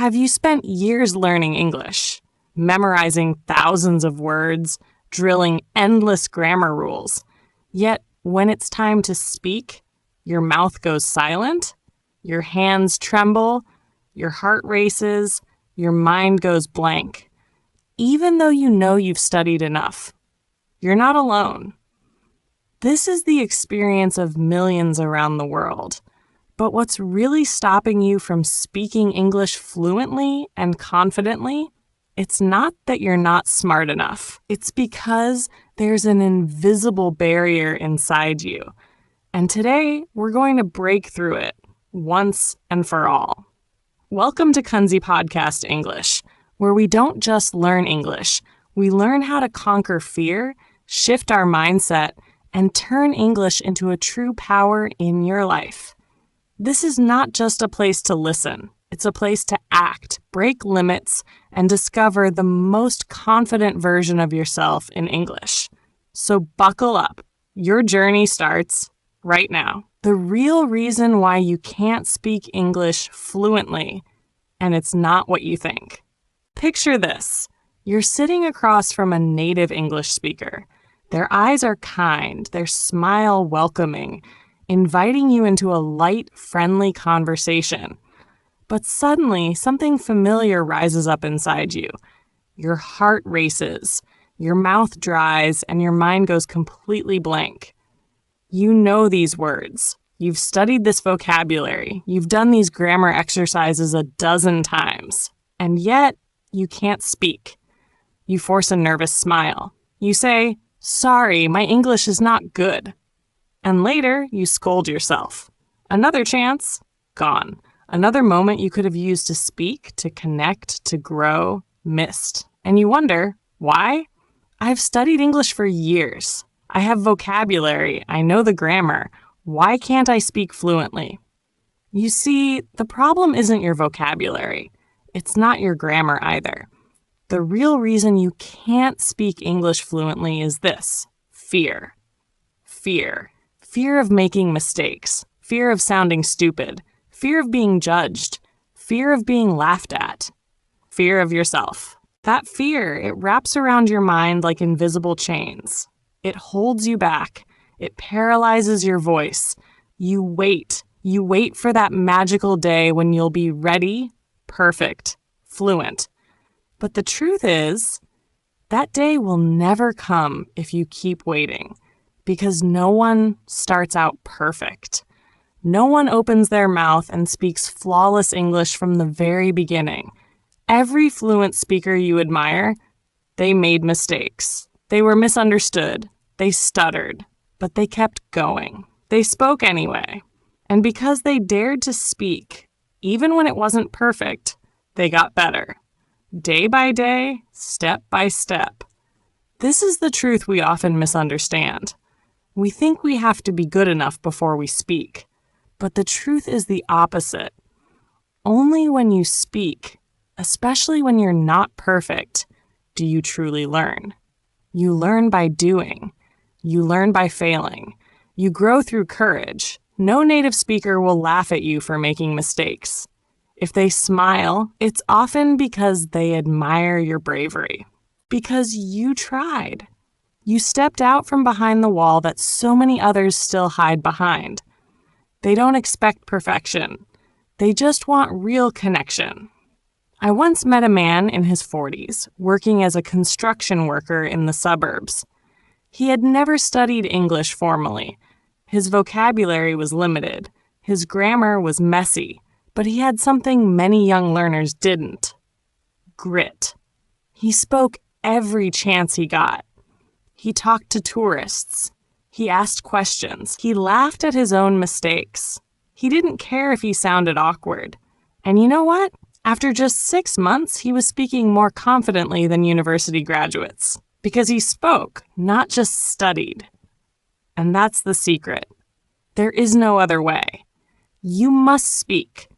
Have you spent years learning English, memorizing thousands of words, drilling endless grammar rules, yet when it's time to speak, your mouth goes silent, your hands tremble, your heart races, your mind goes blank, even though you know you've studied enough? You're not alone. This is the experience of millions around the world. But what's really stopping you from speaking English fluently and confidently? It's not that you're not smart enough. It's because there's an invisible barrier inside you. And today, we're going to break through it once and for all. Welcome to Kunzy Podcast English, where we don't just learn English. We learn how to conquer fear, shift our mindset, and turn English into a true power in your life. This is not just a place to listen. It's a place to act, break limits, and discover the most confident version of yourself in English. So buckle up. Your journey starts right now. The real reason why you can't speak English fluently, and it's not what you think. Picture this. You're sitting across from a native English speaker. Their eyes are kind, their smile welcoming, inviting you into a light, friendly conversation. But suddenly, something familiar rises up inside you. Your heart races, your mouth dries, and your mind goes completely blank. You know these words. You've studied this vocabulary. You've done these grammar exercises a dozen times. And yet, you can't speak. You force a nervous smile. You say, "Sorry, my English is not good." And later, you scold yourself. Another chance, gone. Another moment you could have used to speak, to connect, to grow, missed. And you wonder, why? I've studied English for years. I have vocabulary. I know the grammar. Why can't I speak fluently? You see, the problem isn't your vocabulary. It's not your grammar either. The real reason you can't speak English fluently is this: fear. Fear. Fear of making mistakes, fear of sounding stupid, fear of being judged, fear of being laughed at, fear of yourself. That fear, it wraps around your mind like invisible chains. It holds you back. It paralyzes your voice. You wait for that magical day when you'll be ready, perfect, fluent. But the truth is, that day will never come if you keep waiting. Because no one starts out perfect. No one opens their mouth and speaks flawless English from the very beginning. Every fluent speaker you admire, they made mistakes. They were misunderstood. They stuttered. But they kept going. They spoke anyway. And because they dared to speak, even when it wasn't perfect, they got better. Day by day, step by step. This is the truth we often misunderstand. We think we have to be good enough before we speak, but the truth is the opposite. Only when you speak, especially when you're not perfect, do you truly learn. You learn by doing. You learn by failing. You grow through courage. No native speaker will laugh at you for making mistakes. If they smile, it's often because they admire your bravery. Because you tried. You stepped out from behind the wall that so many others still hide behind. They don't expect perfection. They just want real connection. I once met a man in his 40s, working as a construction worker in the suburbs. He had never studied English formally. His vocabulary was limited. His grammar was messy. But he had something many young learners didn't: grit. He spoke every chance he got. He talked to tourists. He asked questions. He laughed at his own mistakes. He didn't care if he sounded awkward. And you know what? After just 6 months, he was speaking more confidently than university graduates. Because he spoke, not just studied. And that's the secret. There is no other way. You must speak.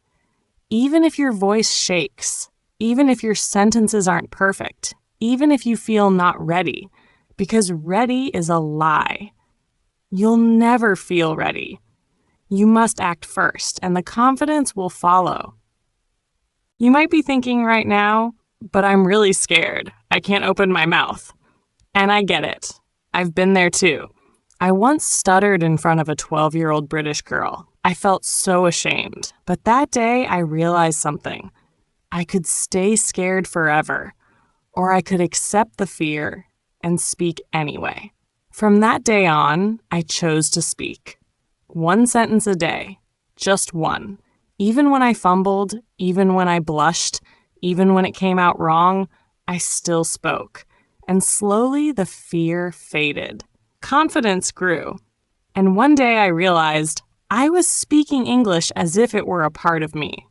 Even if your voice shakes, even if your sentences aren't perfect, even if you feel not ready. Because ready is a lie. You'll never feel ready. You must act first, and the confidence will follow. You might be thinking right now, but I'm really scared. I can't open my mouth. And I get it. I've been there too. I once stuttered in front of a 12-year-old British girl. I felt so ashamed. But that day, I realized something. I could stay scared forever, or I could accept the fear and speak anyway. From that day on, I chose to speak. 1 sentence a day, just one. Even when I fumbled, even when I blushed, even when it came out wrong, I still spoke. And slowly the fear faded. Confidence grew. And one day I realized I was speaking English as if it were a part of me.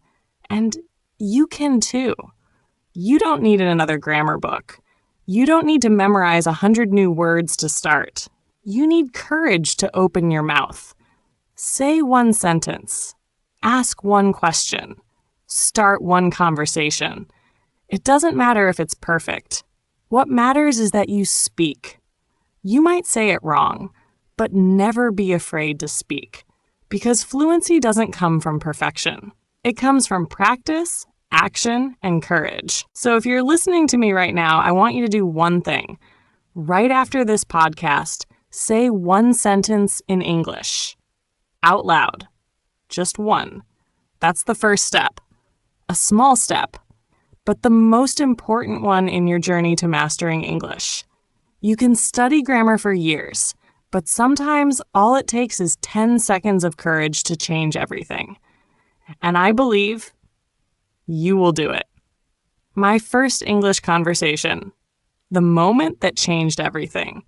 And you can too. You don't need another grammar book. You don't need to memorize 100 new words to start. You need courage to open your mouth. Say one sentence. Ask one question. Start one conversation. It doesn't matter if it's perfect. What matters is that you speak. You might say it wrong, but never be afraid to speak. Because fluency doesn't come from perfection. It comes from practice, action, and courage. So if you're listening to me right now, I want you to do one thing. Right after this podcast, say one sentence in English. Out loud. Just one. That's the first step. A small step, but the most important one in your journey to mastering English. You can study grammar for years, but sometimes all it takes is 10 seconds of courage to change everything. And I believe you will do it. My first English conversation, the moment that changed everything.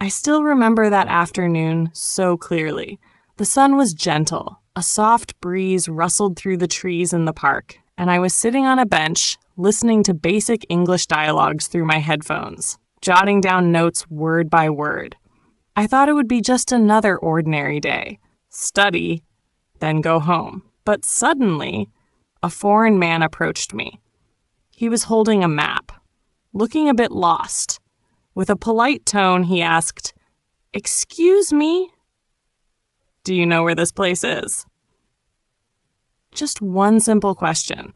I still remember that afternoon so clearly. The sun was gentle. A soft breeze rustled through the trees in the park, and I was sitting on a bench, listening to basic English dialogues through my headphones, jotting down notes word by word. I thought it would be just another ordinary day. Study, then go home. But suddenly, a foreign man approached me. He was holding a map, looking a bit lost. With a polite tone, he asked, "Excuse me? Do you know where this place is?" Just one simple question,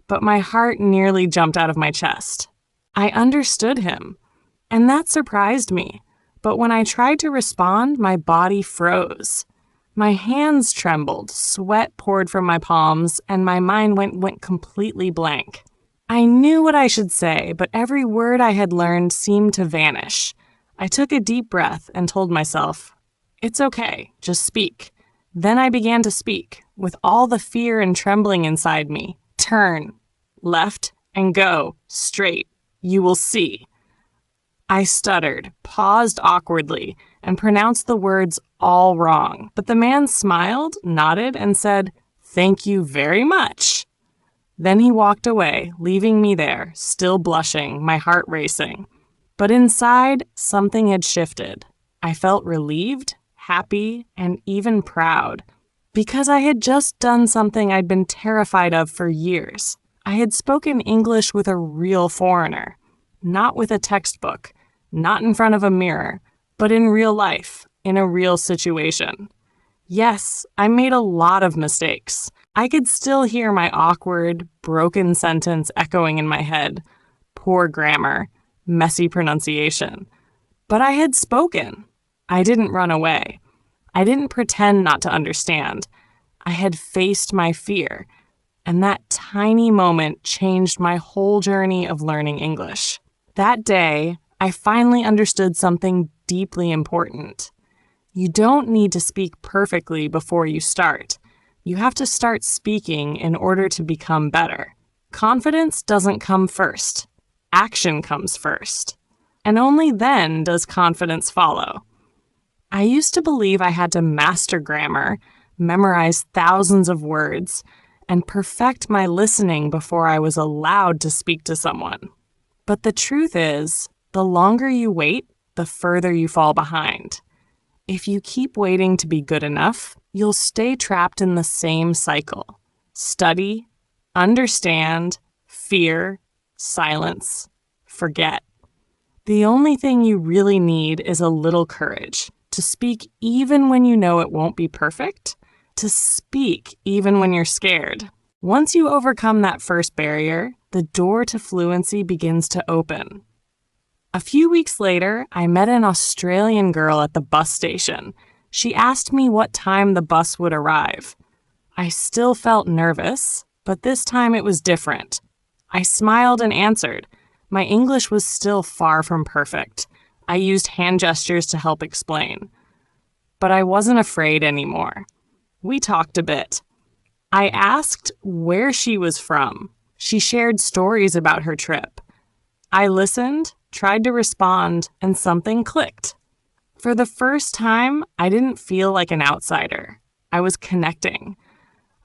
but my heart nearly jumped out of my chest. I understood him, and that surprised me. But when I tried to respond, my body froze. My hands trembled, sweat poured from my palms, and my mind went completely blank. I knew what I should say, but every word I had learned seemed to vanish. I took a deep breath and told myself, "It's okay, just speak." Then I began to speak, with all the fear and trembling inside me. "Turn, left, and go, straight. You will see." I stuttered, paused awkwardly, and pronounced the words all wrong. But the man smiled, nodded, and said, "Thank you very much." Then he walked away, leaving me there, still blushing, my heart racing. But inside, something had shifted. I felt relieved, happy, and even proud. Because I had just done something I'd been terrified of for years. I had spoken English with a real foreigner. Not with a textbook, not in front of a mirror, but in real life, in a real situation. Yes, I made a lot of mistakes. I could still hear my awkward, broken sentence echoing in my head. Poor grammar, messy pronunciation. But I had spoken. I didn't run away. I didn't pretend not to understand. I had faced my fear, and that tiny moment changed my whole journey of learning English. That day, I finally understood something deeply important. You don't need to speak perfectly before you start. You have to start speaking in order to become better. Confidence doesn't come first. Action comes first. And only then does confidence follow. I used to believe I had to master grammar, memorize thousands of words, and perfect my listening before I was allowed to speak to someone. But the truth is, the longer you wait, the further you fall behind. If you keep waiting to be good enough, you'll stay trapped in the same cycle. Study, understand, fear, silence, forget. The only thing you really need is a little courage. To speak even when you know it won't be perfect. To speak even when you're scared. Once you overcome that first barrier, the door to fluency begins to open. A few weeks later, I met an Australian girl at the bus station. She asked me what time the bus would arrive. I still felt nervous, but this time it was different. I smiled and answered. My English was still far from perfect. I used hand gestures to help explain. But I wasn't afraid anymore. We talked a bit. I asked where she was from. She shared stories about her trip. I listened, tried to respond, and something clicked. For the first time, I didn't feel like an outsider. I was connecting.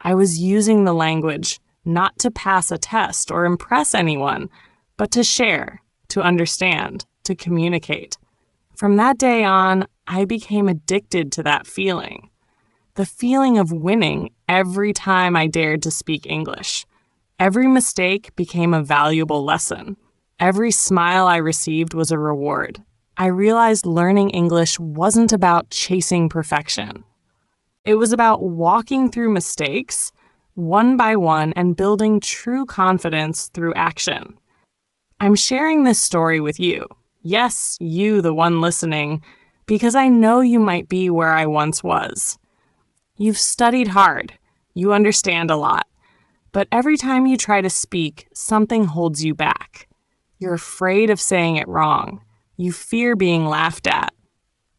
I was using the language not to pass a test or impress anyone, but to share, to understand, to communicate. From that day on, I became addicted to that feeling. The feeling of winning every time I dared to speak English. Every mistake became a valuable lesson. Every smile I received was a reward. I realized learning English wasn't about chasing perfection. It was about walking through mistakes, one by one, and building true confidence through action. I'm sharing this story with you. Yes, you, the one listening, because I know you might be where I once was. You've studied hard. You understand a lot. But every time you try to speak, something holds you back. You're afraid of saying it wrong. You fear being laughed at.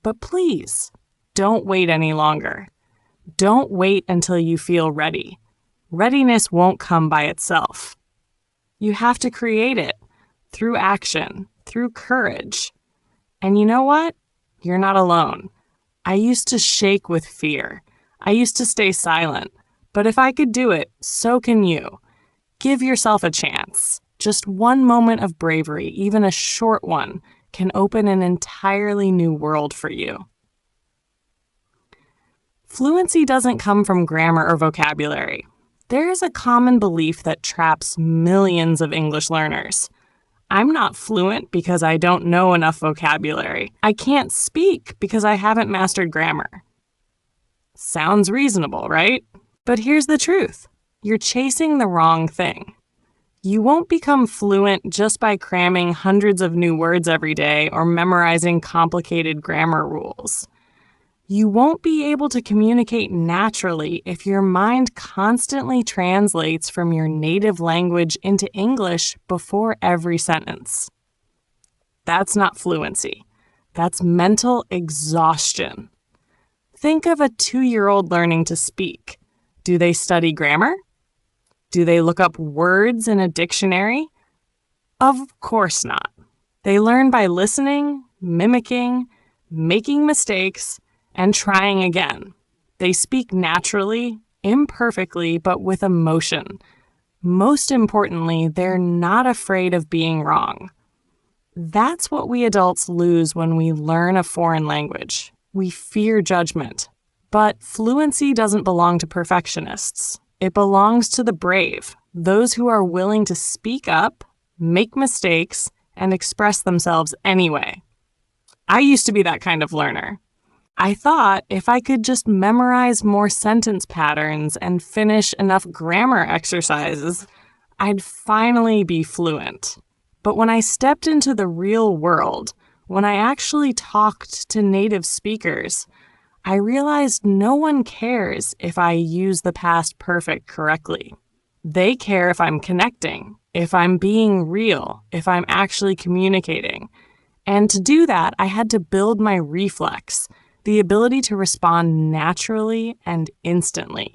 But please, don't wait any longer. Don't wait until you feel ready. Readiness won't come by itself. You have to create it through action, through courage. And you know what? You're not alone. I used to shake with fear. I used to stay silent. But if I could do it, so can you. Give yourself a chance. Just one moment of bravery, even a short one, can open an entirely new world for you. Fluency doesn't come from grammar or vocabulary. There is a common belief that traps millions of English learners. I'm not fluent because I don't know enough vocabulary. I can't speak because I haven't mastered grammar. Sounds reasonable, right? But here's the truth. You're chasing the wrong thing. You won't become fluent just by cramming hundreds of new words every day or memorizing complicated grammar rules. You won't be able to communicate naturally if your mind constantly translates from your native language into English before every sentence. That's not fluency. That's mental exhaustion. Think of a 2-year-old learning to speak. Do they study grammar? Do they look up words in a dictionary? Of course not. They learn by listening, mimicking, making mistakes, and trying again. They speak naturally, imperfectly, but with emotion. Most importantly, they're not afraid of being wrong. That's what we adults lose when we learn a foreign language. We fear judgment. But fluency doesn't belong to perfectionists. It belongs to the brave, those who are willing to speak up, make mistakes, and express themselves anyway. I used to be that kind of learner. I thought if I could just memorize more sentence patterns and finish enough grammar exercises, I'd finally be fluent. But when I stepped into the real world, when I actually talked to native speakers, I realized no one cares if I use the past perfect correctly. They care if I'm connecting, if I'm being real, if I'm actually communicating. And to do that, I had to build my reflex, the ability to respond naturally and instantly.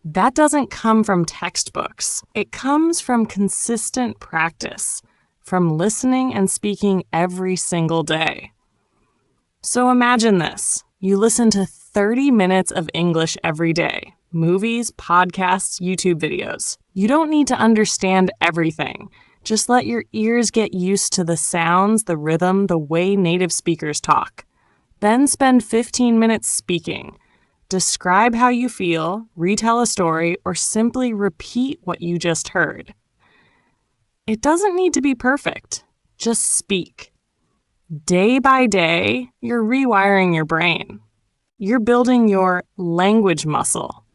That doesn't come from textbooks. It comes from consistent practice, from listening and speaking every single day. So imagine this. You listen to 30 minutes of English every day. Movies, podcasts, YouTube videos. You don't need to understand everything. Just let your ears get used to the sounds, the rhythm, the way native speakers talk. Then spend 15 minutes speaking. Describe how you feel, retell a story, or simply repeat what you just heard. It doesn't need to be perfect. Just speak. Day by day, you're rewiring your brain. You're building your language muscle.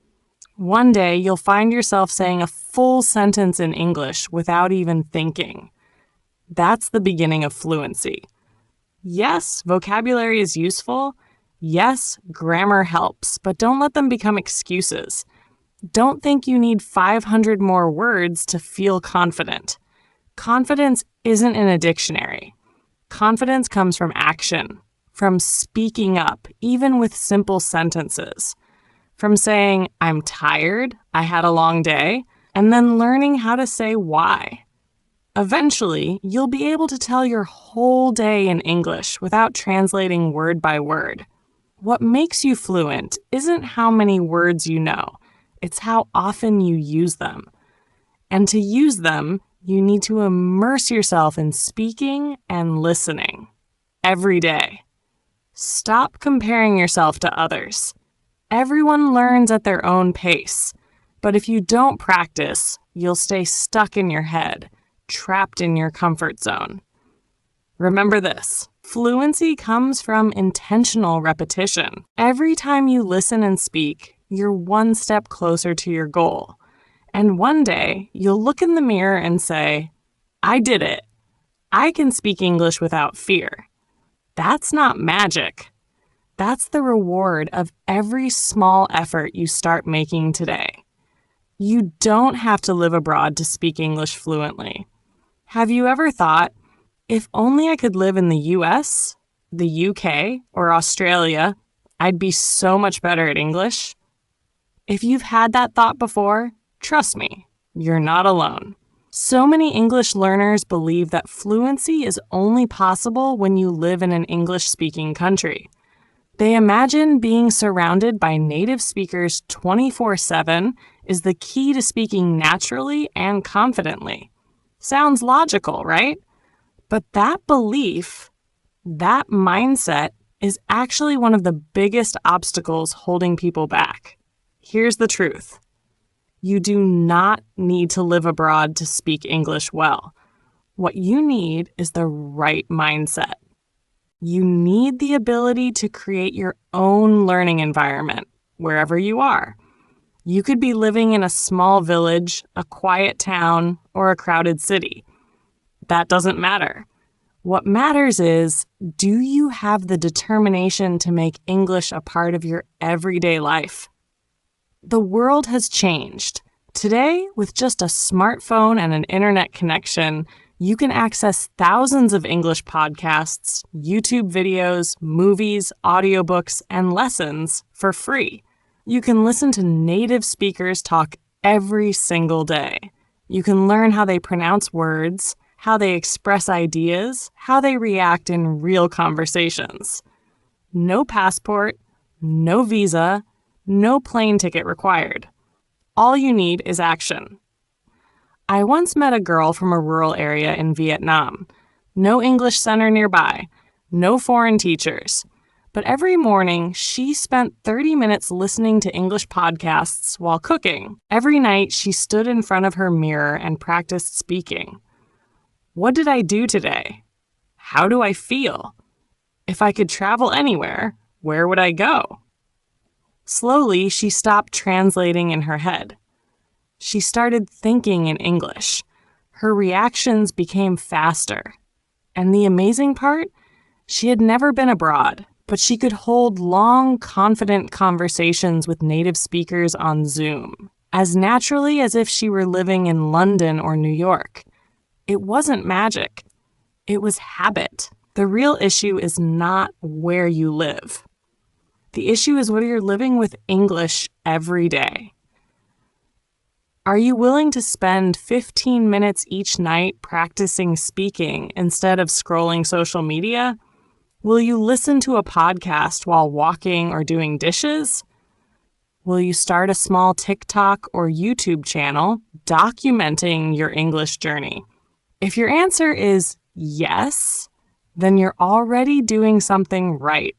One day, you'll find yourself saying a full sentence in English without even thinking. That's the beginning of fluency. Yes, vocabulary is useful. Yes, grammar helps, but don't let them become excuses. Don't think you need 500 more words to feel confident. Confidence isn't in a dictionary. Confidence comes from action, from speaking up, even with simple sentences, from saying, I'm tired, I had a long day, and then learning how to say why. Eventually, you'll be able to tell your whole day in English without translating word by word. What makes you fluent isn't how many words you know, it's how often you use them. And to use them, you need to immerse yourself in speaking and listening every day. Stop comparing yourself to others. Everyone learns at their own pace, but if you don't practice, you'll stay stuck in your head, trapped in your comfort zone. Remember this, fluency comes from intentional repetition. Every time you listen and speak, you're one step closer to your goal. And one day, you'll look in the mirror and say, I did it. I can speak English without fear. That's not magic. That's the reward of every small effort you start making today. You don't have to live abroad to speak English fluently. Have you ever thought, if only I could live in the US, the UK, or Australia, I'd be so much better at English? If you've had that thought before, trust me, you're not alone. So many English learners believe that fluency is only possible when you live in an English-speaking country. They imagine being surrounded by native speakers 24/7 is the key to speaking naturally and confidently. Sounds logical, right? But that belief, that mindset, is actually one of the biggest obstacles holding people back. Here's the truth. You do not need to live abroad to speak English well. What you need is the right mindset. You need the ability to create your own learning environment, wherever you are. You could be living in a small village, a quiet town, or a crowded city. That doesn't matter. What matters is, do you have the determination to make English a part of your everyday life? The world has changed. Today, with just a smartphone and an internet connection, you can access thousands of English podcasts, YouTube videos, movies, audiobooks, and lessons for free. You can listen to native speakers talk every single day. You can learn how they pronounce words, how they express ideas, how they react in real conversations. No passport, no visa, no plane ticket required. All you need is action. I once met a girl from a rural area in Vietnam. No English center nearby, no foreign teachers. But every morning, she spent 30 minutes listening to English podcasts while cooking. Every night, she stood in front of her mirror and practiced speaking. What did I do today? How do I feel? If I could travel anywhere, where would I go? Slowly, she stopped translating in her head. She started thinking in English. Her reactions became faster. And the amazing part? She had never been abroad, but she could hold long, confident conversations with native speakers on Zoom, as naturally as if she were living in London or New York. It wasn't magic. It was habit. The real issue is not where you live. The issue is whether you're living with English every day. Are you willing to spend 15 minutes each night practicing speaking instead of scrolling social media? Will you listen to a podcast while walking or doing dishes? Will you start a small TikTok or YouTube channel documenting your English journey? If your answer is yes, then you're already doing something right.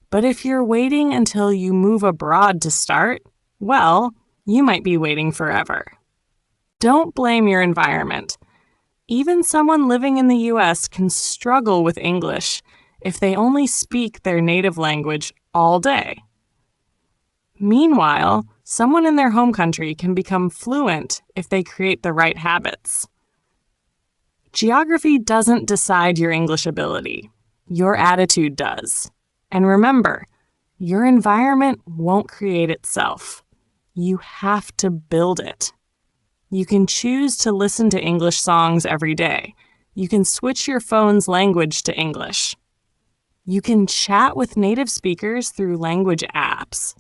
But if you're waiting until you move abroad to start, well, you might be waiting forever. Don't blame your environment. Even someone living in the US can struggle with English if they only speak their native language all day. Meanwhile, Someone in their home country can become fluent if they create the right habits. Geography doesn't decide your English ability. Your attitude does. And remember, your environment won't create itself. You have to build it. You can choose to listen to English songs every day. You can switch your phone's language to English. You can chat with native speakers through language apps.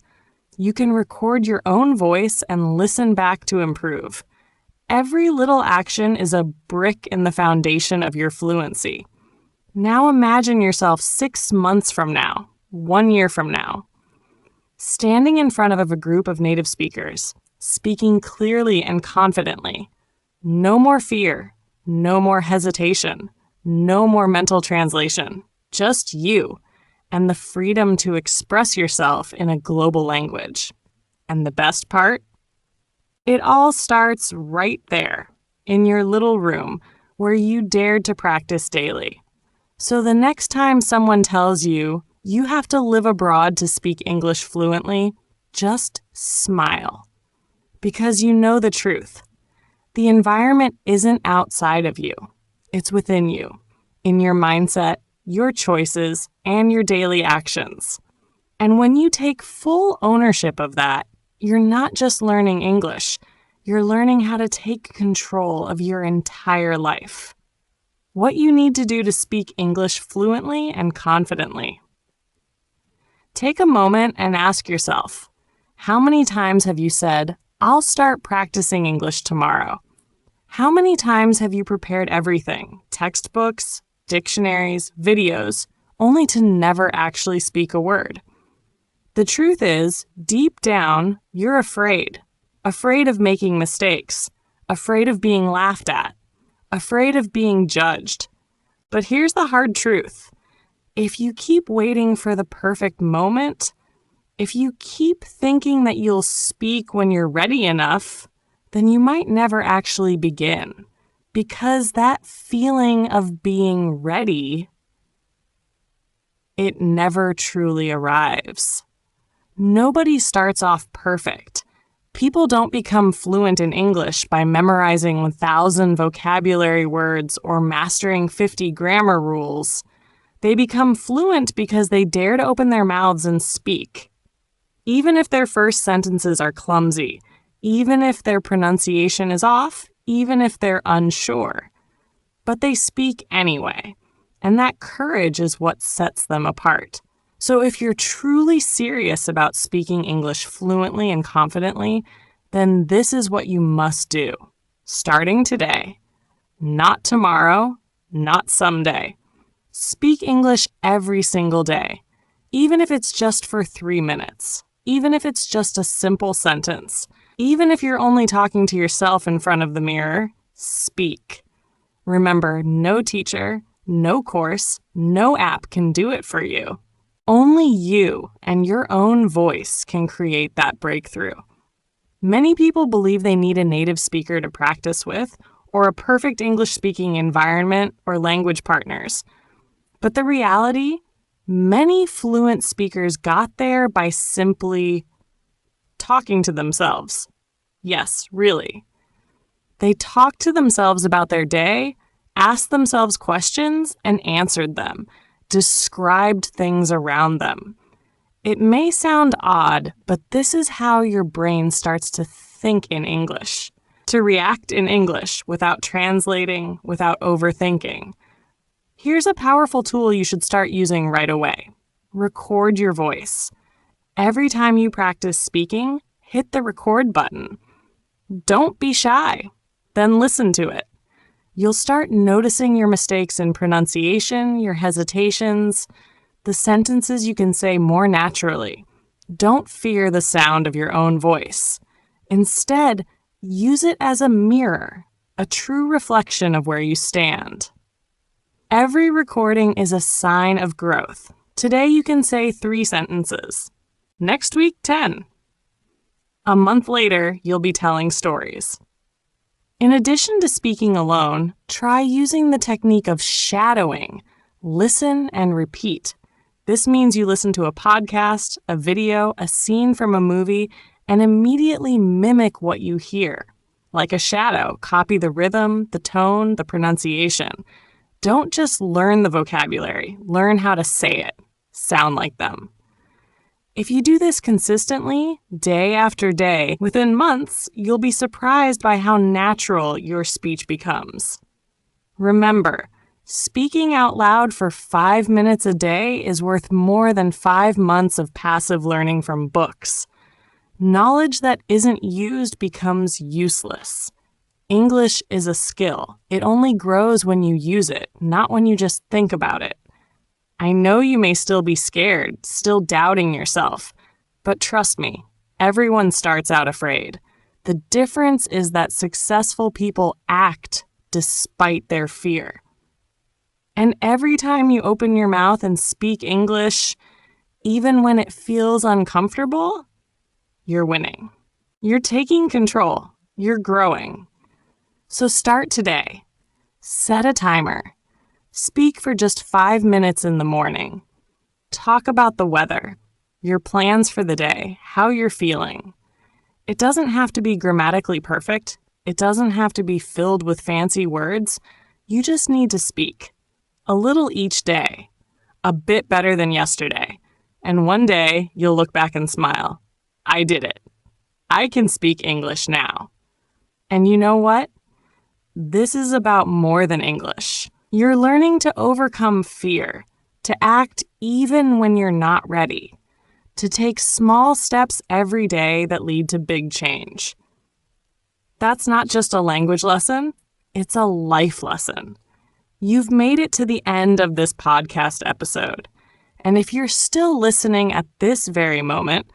You can record your own voice and listen back to improve. Every little action is a brick in the foundation of your fluency. Now imagine yourself 6 months from now, 1 year from now, standing in front of a group of native speakers, speaking clearly and confidently. No more fear, no more hesitation, no more mental translation, just you, and the freedom to express yourself in a global language. And the best part? It all starts right there, in your little room, where you dared to practice daily. So the next time someone tells you you have to live abroad to speak English fluently, just smile. Because you know the truth. The environment isn't outside of you. It's within you, in your mindset, your choices, and your daily actions. And when you take full ownership of that, you're not just learning English, you're learning how to take control of your entire life. What you need to do to speak English fluently and confidently. Take a moment and ask yourself, how many times have you said, I'll start practicing English tomorrow? How many times have you prepared everything, textbooks, dictionaries, videos, only to never actually speak a word? The truth is, deep down, you're afraid of making mistakes, afraid of being laughed at, afraid of being judged. But here's the hard truth. If you keep waiting for the perfect moment, if you keep thinking that you'll speak when you're ready enough, then you might never actually begin. Because that feeling of being ready, it never truly arrives. Nobody starts off perfect. People don't become fluent in English by memorizing 1,000 vocabulary words or mastering 50 grammar rules. They become fluent because they dare to open their mouths and speak. Even if their first sentences are clumsy, even if their pronunciation is off, even if they're unsure. But they speak anyway, and that courage is what sets them apart. So if you're truly serious about speaking English fluently and confidently, then this is what you must do, starting today. Not tomorrow, not someday. Speak English every single day, even if it's just for 3 minutes, even if it's just a simple sentence. Even if you're only talking to yourself in front of the mirror, speak. Remember, no teacher, no course, no app can do it for you. Only you and your own voice can create that breakthrough. Many people believe they need a native speaker to practice with, or a perfect English-speaking environment or language partners. But the reality, many fluent speakers got there by simply talking to themselves. Yes, really. They talked to themselves about their day, asked themselves questions, and answered them, described things around them. It may sound odd, but this is how your brain starts to think in English, to react in English without translating, without overthinking. Here's a powerful tool you should start using right away. Record your voice. Every time you practice speaking, hit the record button. Don't be shy. Then listen to it. You'll start noticing your mistakes in pronunciation, your hesitations, the sentences you can say more naturally. Don't fear the sound of your own voice. Instead, use it as a mirror, a true reflection of where you stand. Every recording is a sign of growth. Today you can say 3 sentences. Next week, 10. A month later, you'll be telling stories. In addition to speaking alone, try using the technique of shadowing. Listen and repeat. This means you listen to a podcast, a video, a scene from a movie, and immediately mimic what you hear. Like a shadow, copy the rhythm, the tone, the pronunciation. Don't just learn the vocabulary, learn how to say it. Sound like them. If you do this consistently, day after day, within months, you'll be surprised by how natural your speech becomes. Remember, speaking out loud for 5 minutes a day is worth more than 5 months of passive learning from books. Knowledge that isn't used becomes useless. English is a skill. It only grows when you use it, not when you just think about it. I know you may still be scared, still doubting yourself, but trust me, everyone starts out afraid. The difference is that successful people act despite their fear. And every time you open your mouth and speak English, even when it feels uncomfortable, you're winning. You're taking control. You're growing. So start today. Set a timer. Speak for just 5 minutes in the morning. Talk about the weather, your plans for the day, how you're feeling. It doesn't have to be grammatically perfect. It doesn't have to be filled with fancy words. You just need to speak. A little each day. A bit better than yesterday. And one day, you'll look back and smile. I did it. I can speak English now. And you know what? This is about more than English. You're learning to overcome fear, to act even when you're not ready, to take small steps every day that lead to big change. That's not just a language lesson, it's a life lesson. You've made it to the end of this podcast episode. And if you're still listening at this very moment,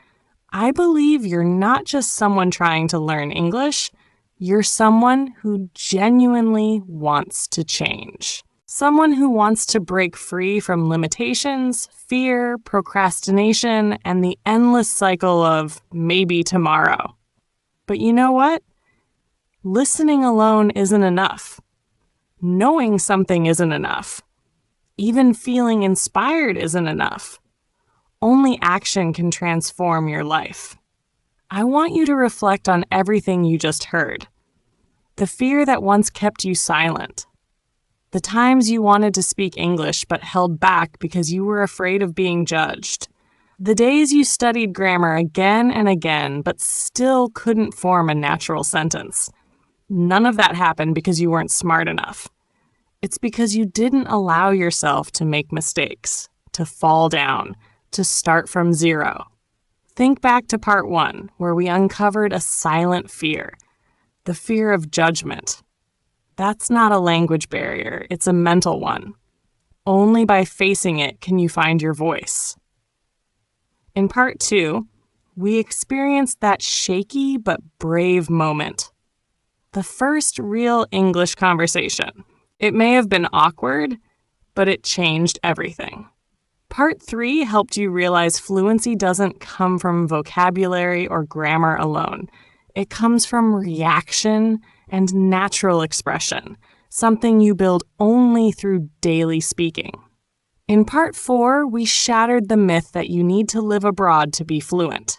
I believe you're not just someone trying to learn English, you're someone who genuinely wants to change. Someone who wants to break free from limitations, fear, procrastination, and the endless cycle of maybe tomorrow. But you know what? Listening alone isn't enough. Knowing something isn't enough. Even feeling inspired isn't enough. Only action can transform your life. I want you to reflect on everything you just heard. The fear that once kept you silent. The times you wanted to speak English but held back because you were afraid of being judged. The days you studied grammar again and again but still couldn't form a natural sentence. None of that happened because you weren't smart enough. It's because you didn't allow yourself to make mistakes, to fall down, to start from zero. Think back to part 1, where we uncovered a silent fear, the fear of judgment. That's not a language barrier, it's a mental one. Only by facing it can you find your voice. In part 2, we experienced that shaky but brave moment. The first real English conversation. It may have been awkward, but it changed everything. Part 3 helped you realize fluency doesn't come from vocabulary or grammar alone. It comes from reaction and natural expression, something you build only through daily speaking. In Part 4, we shattered the myth that you need to live abroad to be fluent.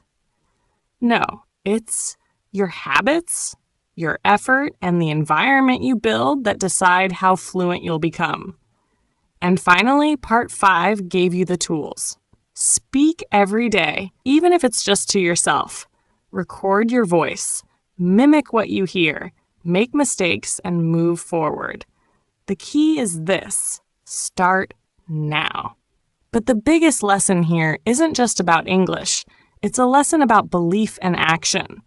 No, it's your habits, your effort, and the environment you build that decide how fluent you'll become. And finally, Part 5 gave you the tools. Speak every day, even if it's just to yourself. Record your voice. Mimic what you hear. Make mistakes and move forward. The key is this: start now. But the biggest lesson here isn't just about English. It's a lesson about belief and action.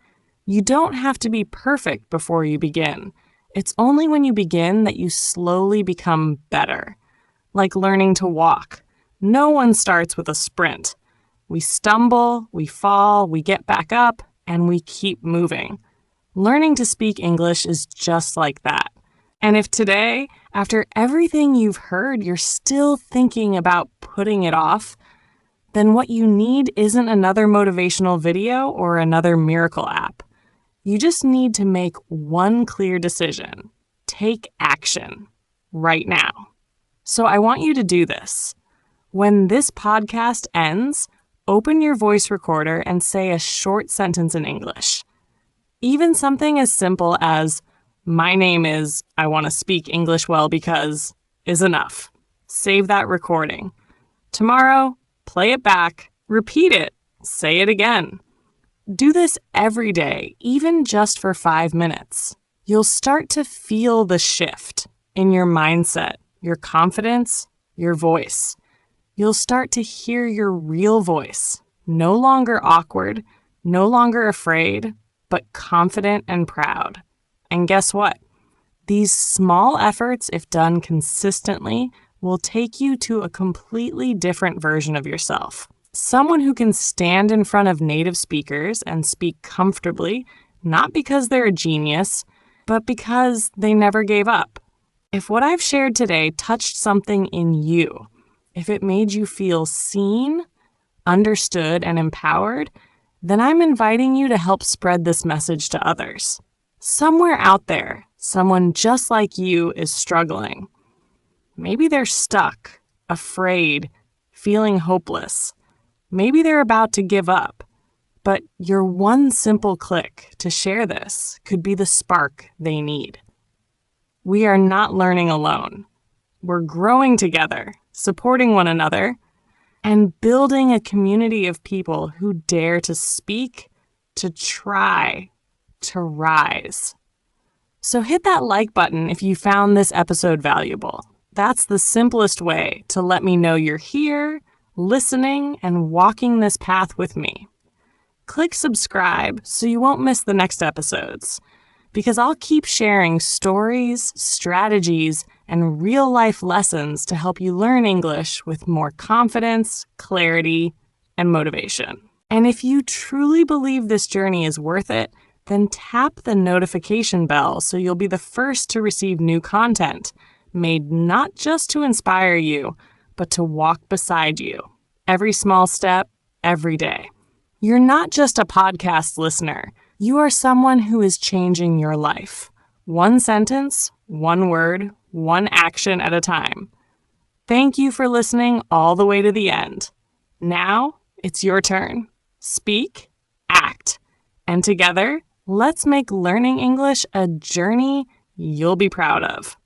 You don't have to be perfect before you begin. It's only when you begin that you slowly become better. Like learning to walk. No one starts with a sprint. We stumble, we fall, we get back up, and we keep moving. Learning to speak English is just like that. And if today, after everything you've heard, you're still thinking about putting it off, then what you need isn't another motivational video or another miracle app. You just need to make one clear decision. Take action right now. So I want you to do this. When this podcast ends, Open your voice recorder and say a short sentence in English. Even something as simple as, "My name is, I want to speak English well because," is enough. Save that recording. Tomorrow, play it back, repeat it, say it again. Do this every day, even just for 5 minutes. You'll start to feel the shift in your mindset, your confidence, your voice. You'll start to hear your real voice, no longer awkward, no longer afraid, but confident and proud. And guess what? These small efforts, if done consistently, will take you to a completely different version of yourself. Someone who can stand in front of native speakers and speak comfortably, not because they're a genius, but because they never gave up. If what I've shared today touched something in you, if it made you feel seen, understood, and empowered, then I'm inviting you to help spread this message to others. Somewhere out there, someone just like you is struggling. Maybe they're stuck, afraid, feeling hopeless. Maybe they're about to give up. But your one simple click to share this could be the spark they need. We are not learning alone. We're growing together, supporting one another, and building a community of people who dare to speak, to try, to rise. So hit that like button if you found this episode valuable. That's the simplest way to let me know you're here, listening, and walking this path with me. Click subscribe so you won't miss the next episodes, because I'll keep sharing stories, strategies, and real-life lessons to help you learn English with more confidence, clarity, and motivation. And if you truly believe this journey is worth it, then tap the notification bell so you'll be the first to receive new content, made not just to inspire you, but to walk beside you. Every small step, every day. You're not just a podcast listener. You are someone who is changing your life. One sentence, one word, one action at a time. Thank you for listening all the way to the end. Now, it's your turn. Speak, act, and together, let's make learning English a journey you'll be proud of.